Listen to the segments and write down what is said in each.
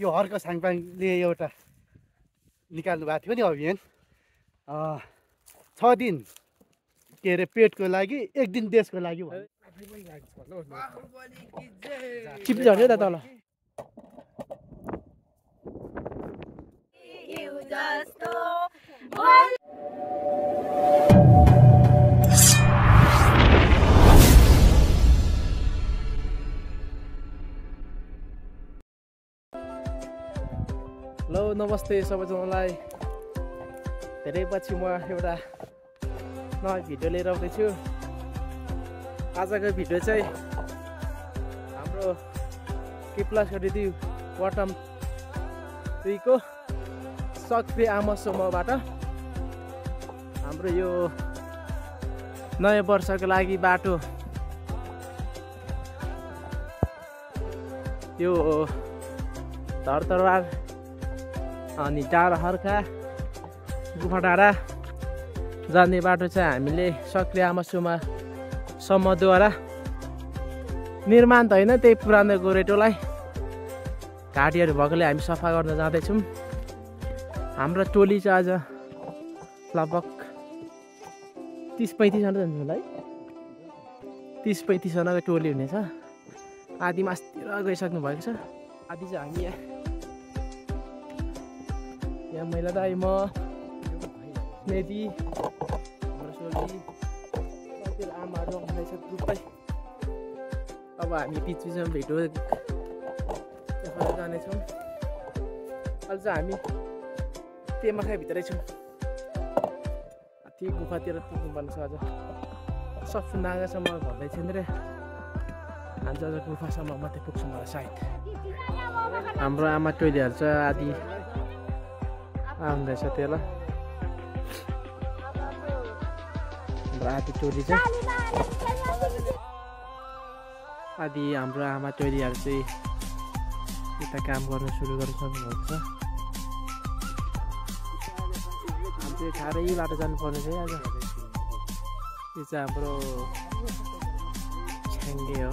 यो हर्क साङपाङले एउटा निकाल्नु भएको थियो नि अभियान 6 दिन के अरे पेटको लागि 1 दिन देशको लागि चिप झर्यो त तल हेलो नमस्ते सबैजनालाई धेरै पछि म एउटा नयाँ भिडियो लिएर आउँदैछु आजको भिडियो चाहिँ हाम्रो केप्लासगढी बटम 2 को सक्रिय आमसम्मबाट हाम्रो यो नयाँ वर्षको लागि बाटो यो धरतरबार अनि डाँडा हर्का गुफा डाँडा जाने बाटो चाहिँ हामीले सक्रिय आमसम्मद्वारा निर्माण त होइन त्यही पुरानो गोरेटोलाई घाटीहरू भएकोले हामी सफा गर्न जाँदैछौँ हाम्रो टोली चाहिँ आज लगभग 30-35 जना जान्छ होला है 30-35 जनाको टोली हुनेछ आधी मासतिर गइसक्नु भएको छ आधी चाहिँ हामी यहाँ महिला दाइ म नेदी हाम्रो सोली आमाहरू आउँदैछ ग्रुपै अब हामी बिचमा भेटो देखाउन जानेछौँ अहिले चाहिँ हामी तेमाखाइभित्रै छौँ त्यो गुफातिर पुग्नुपर्ने छ आज सब नागासम्म भन्दै थियो नि रे हामी आज गुफासम्म मात्रै पुग्छौँ होला सायद हाम्रो आमा टोलीहरू चाहिँ आदि आउँदैछ त्यसलाई हाम्रो आदि टोली चाहिँ आदि हाम्रो आमा टोलीहरू चाहिँ यता काम गर्न सुरु गरिसक्नुभएको छ हामी चाहिँ टाढै बाटो जानुपर्ने थियो आज यो चाहिँ हाम्रो छ्याङ्गे हो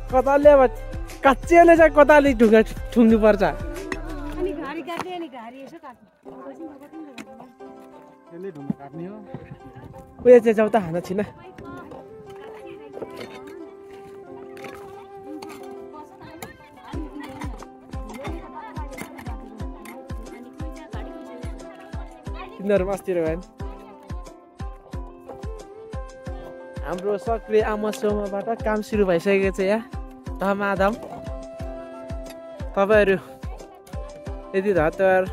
कताले अब कच्चेले चाहिँ कताले ढुङ्गा ठुङ्नु पर्छ अनि घारी काट्ने अनि घारी यसो काट्ने त्यसले ढुङ्गा काट्ने हो उयो चाहिँ जाउँ त खाना छिन तिनीहरू अस्तिर गयो हाम्रो सक्रिय आमसम्मबाट काम सुरु भइसकेको छ यहाँ धमाधम तपाईँहरू यदि धतहर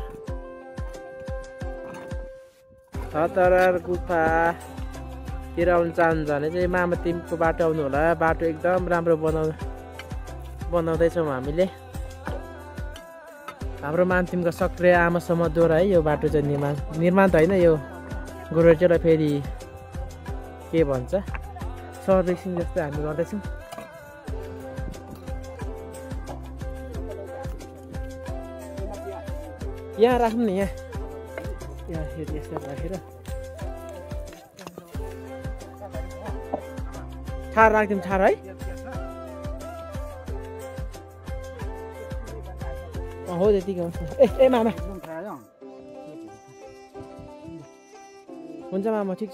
गुफातिर आउनु चाहनुहुन्छ भने चाहिँ मामातिमको बाटो आउनु होला बाटो एकदम राम्रो बनाउँदैछौँ हामीले हाम्रो मामतिमको सक्रिय आमसम्मद्वारा है यो बाटो चाहिँ निर्माण त होइन यो गोरेटोलाई फेरि के भन्छ सर्भिसिङ जस्तै हामी गर्दैछौँ यहाँ राख्नु नि यहाँ फेरि यस्तो राखेर ठार राखिदिउँ ठार है हो त्यतिकै हुन्छ ए मामा हुन्छ मामा ठिक छ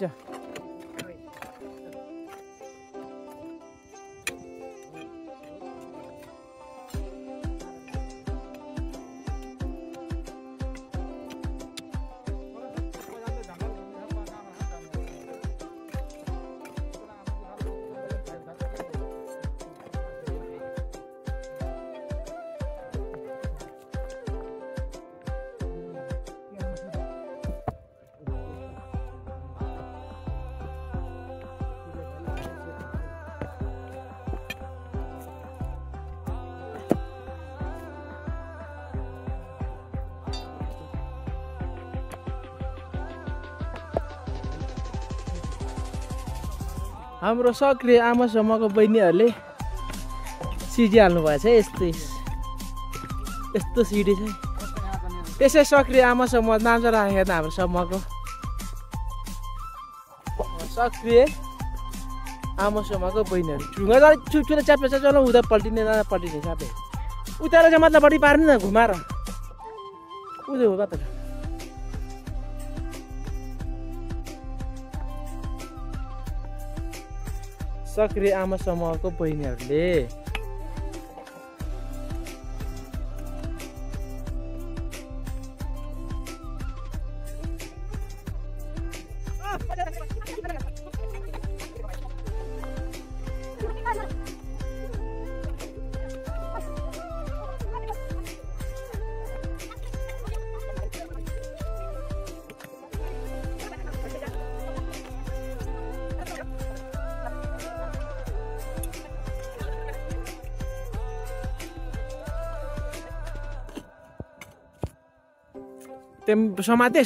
हाम्रो सक्रिय आमासम्मको बहिनीहरूले सिडिहाल्नु भएछ है। यस्तो सिडी छ। त्यसै सक्रिय आमासम्म नाम राखेको त हाम्रो सम्मको सक्रिय आमासम्मको बहिनीहरू ढुङ्गा चुचुले च्याप्यो चल उता पल्टिने च्यापे उता चाहिँ मतलब पार्ने न घुमाएर उयो हो कता सक्रिय आमासम्मको बहिनीहरूले समाते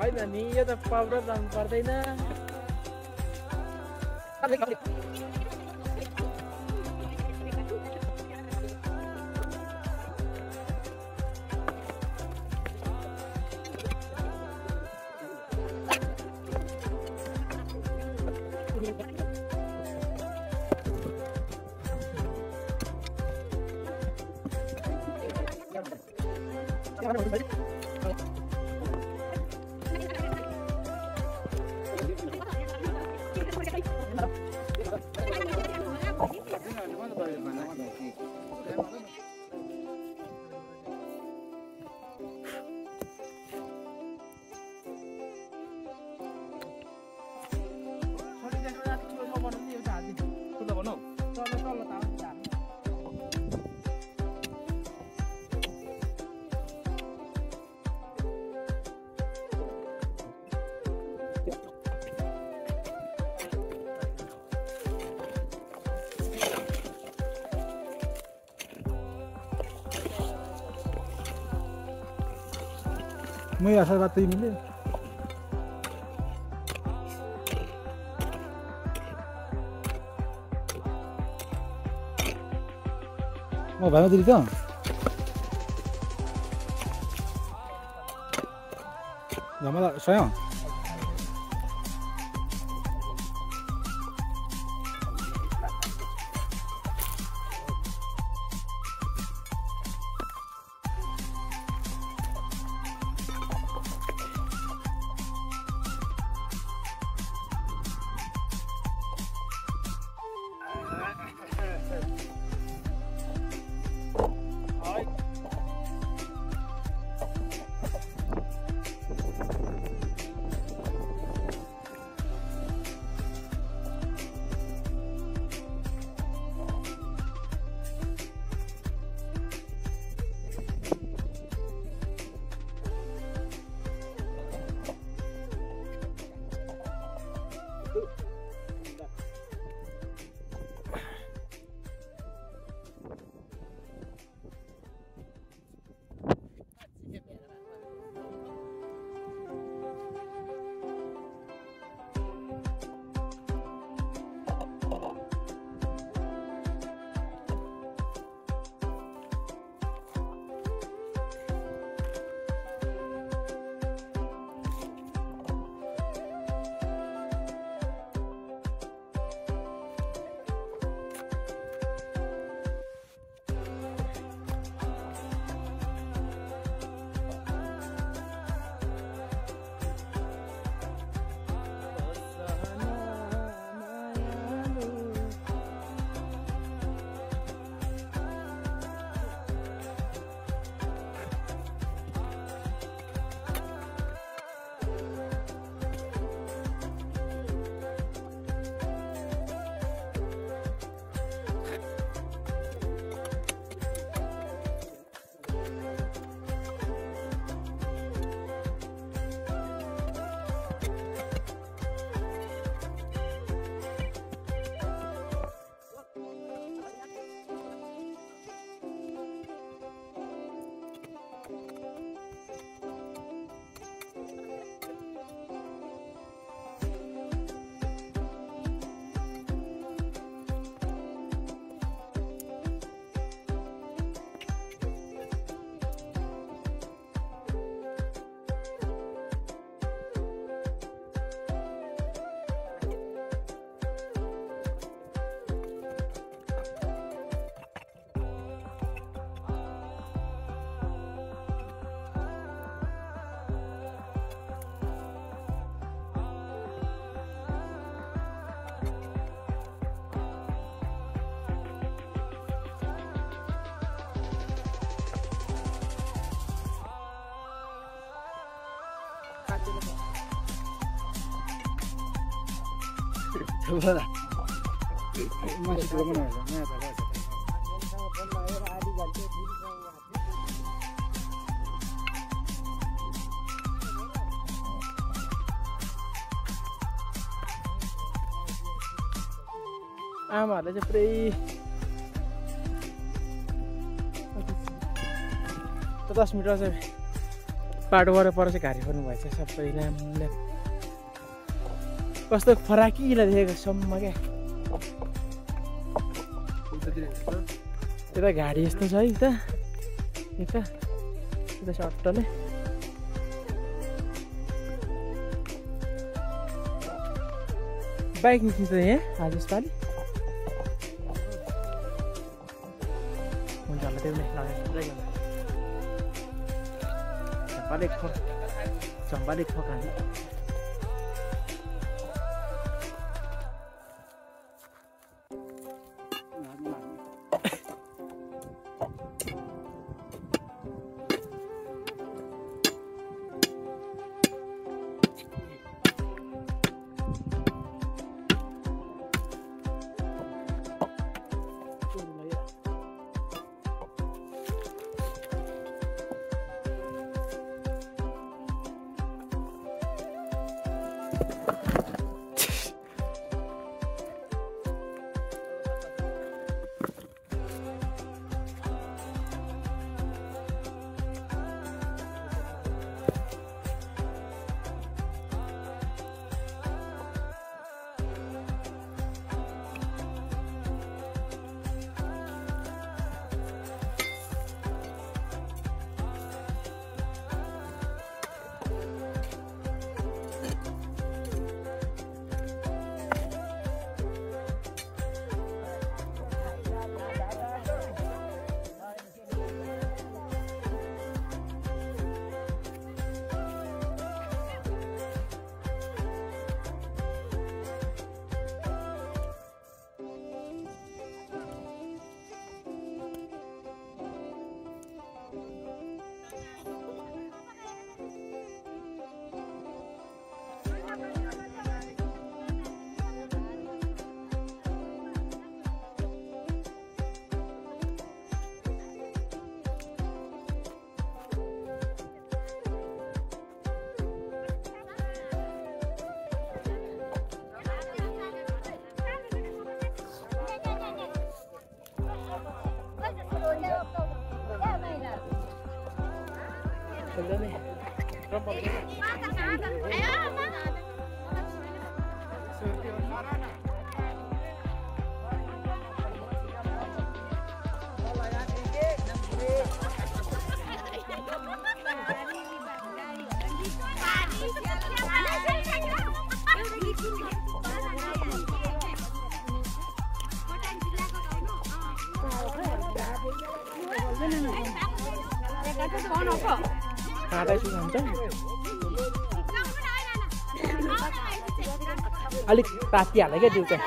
होइन नि यो त पाउडर लाउनु पर्दैन। मैं आशा बात ही मिले मैं भाई दिली तो जमा स्वयं आमाहरूले चाहिँ पुरै 10 मिटर चाहिँ बाटो वरपर चाहिँ घारी पर्नु भएछ सबै ल्याम कस्तो फराकिला देखेको सम्म क्या यता घाडी यस्तो छ है यता सट्टले बाइक निस्किन्छ यहाँ आज यसपालि हुन्छ होला त्यो पनि लगाएर चम्पाले खोकाने अलिक तातिहाल्यो क्या त्यो चाहिँ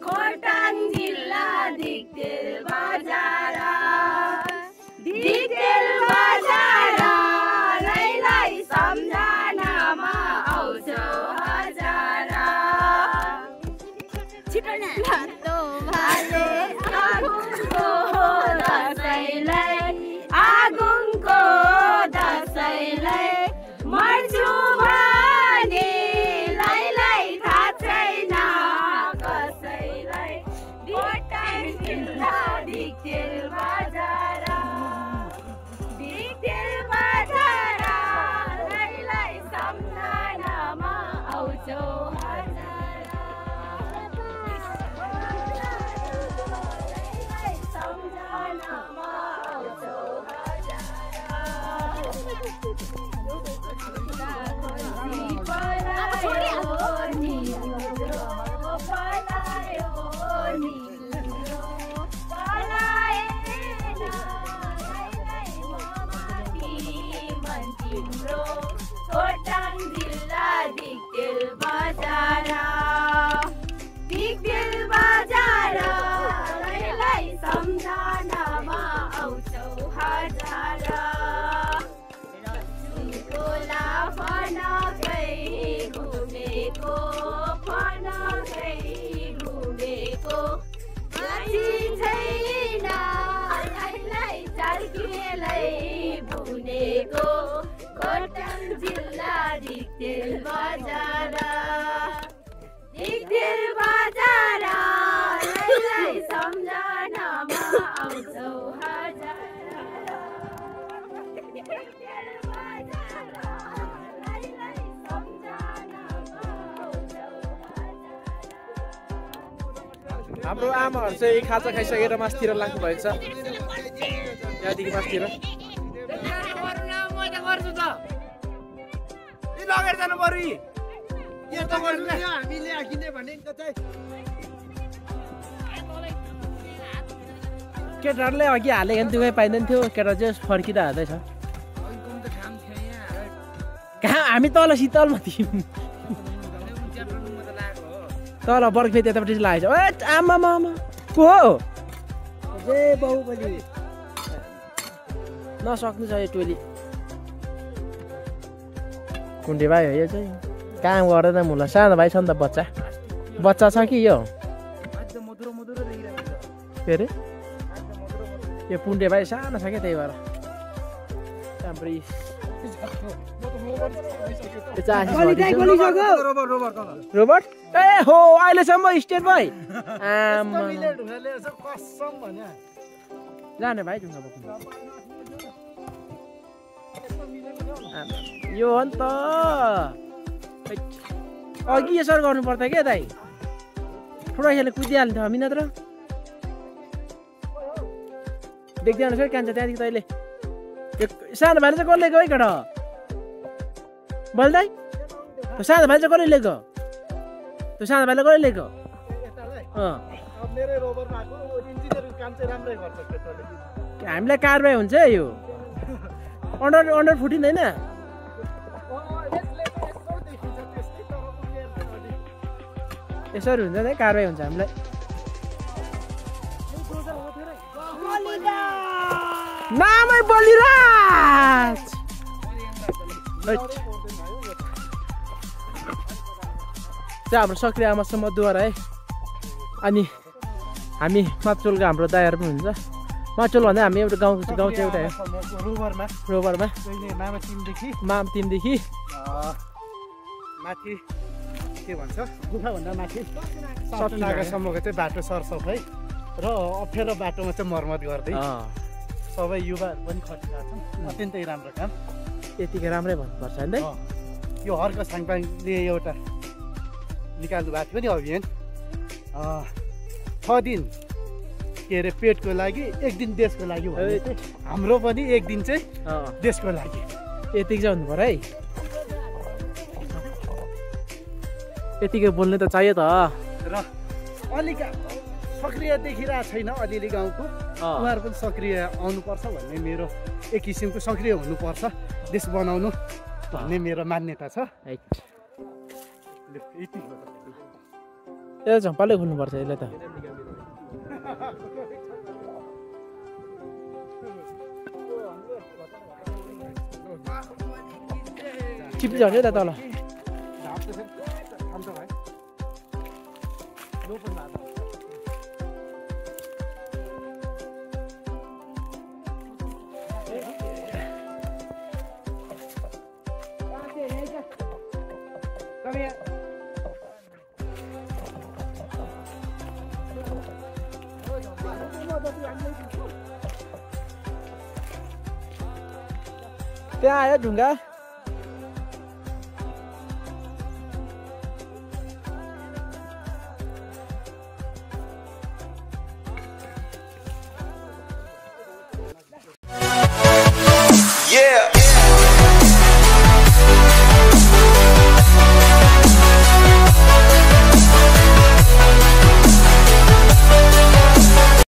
खोटाङ जिल्ला दिक्तेल बजार लाई सम्झनामा आउँछौ हजार छिटो आगुनको दसैँलाई मर्छु भने लाई थाहा छैन कसैलाई खोटाङ जिल्ला दिक्तेल बजार लाई सम्झनामा आउँछौ खोटाङ जिल्ला दिक्तेल बजार लाई सम्झनामा आउँछौ हजार फनकै घुमेको छैन चार्केलाई बुनेको खोटाङ जिल्ला दिक्तेल बजार लाई सम्झनामा आउँछौ हजार हाम्रो आमाहरू चाहिँ खाजा खाइसकेर मासतिर लाग्नु भएको छ यहाँदेखि मासतिर लगेर जानु पर्यो केटाहरूले अघि हालेको नि दुवै पाइँदैन थियो केटा चाहिँ फर्किँदा हाल्दैछ कहाँ हामी तल शीतलमा थियौँ तल बर्फे त्यतापट्टि लागेको छ आमा को हो नसक्नु छ यो टोली कुन्डे भाइ हो यो चाहिँ काम गर्दैन मुला सानो भाइ छ नि त बच्चा छ कि यो के अरे यो पुन्डे भाइ सानो छ क्या त्यही भएर रोबोट ए हो अहिलेसम्म स्टेट भाइ जाने भाइ यो हो नि त अघि यसरी गर्नु पर्छ क्या दाइ ठुलो खेल कुदिहाल्थ्यो हामी नत्र देख्दैन सर कान्छ त्यहाँदेखि तैँले सानो भाइले चाहिँ कसले लिएको है केटा बोल्दै सानो भाइ चाहिँ कसले लिएको त्यो सानो भाइले कसले लिएको हामीलाई कारबाही हुन्छ यो अन्डर फुटिँदैन यसरी हुन्छ नि कारबाही हुन्छ हामीलाई नामै बलिराज चाहिँ हाम्रो सक्रिय आमासम्म मधुवार है अनि हामी माचोलको हाम्रो दायाहरू पनि हुन्छ माचोल भन्दा हामी एउटा गाउँ चाहिँ एउटा हो रोबरमा मामा टिमदेखि माथि के भन्छ गुफाभन्दा माथि सप्ताहसम्मको चाहिँ बाटो सरसफाइ र अप्ठ्यारो बाटोमा चाहिँ मर्मत गर्दै सबै युवाहरू पनि खटिरहेको छन् अत्यन्तै राम्रो काम यतिकै राम्रै भन्नुपर्छ होइन यो हर्क साङपाङले एउटा निकाल्नु भएको थियो नि अभियान 6 दिन के अरे पेटको लागि 1 दिन देशको लागि हाम्रो पनि 1 दिन चाहिँ देशको लागि यतिकै चाहिँ हुनु पर्यो है यतिकै बोल्ने त चाहियो त र अलिक सक्रिय देखिरहेको छैन अलिअलि गाउँको उहाँहरू पनि सक्रिय आउनुपर्छ भन्ने मेरो एक किसिमको सक्रिय हुनुपर्छ देश बनाउनु भन्ने मेरो मान्यता छ यो झम्पाले खोल्नुपर्छ यसले त चिप्ली झर्यो त तल त्यहाँ आयो ढुङ्गा Yeah.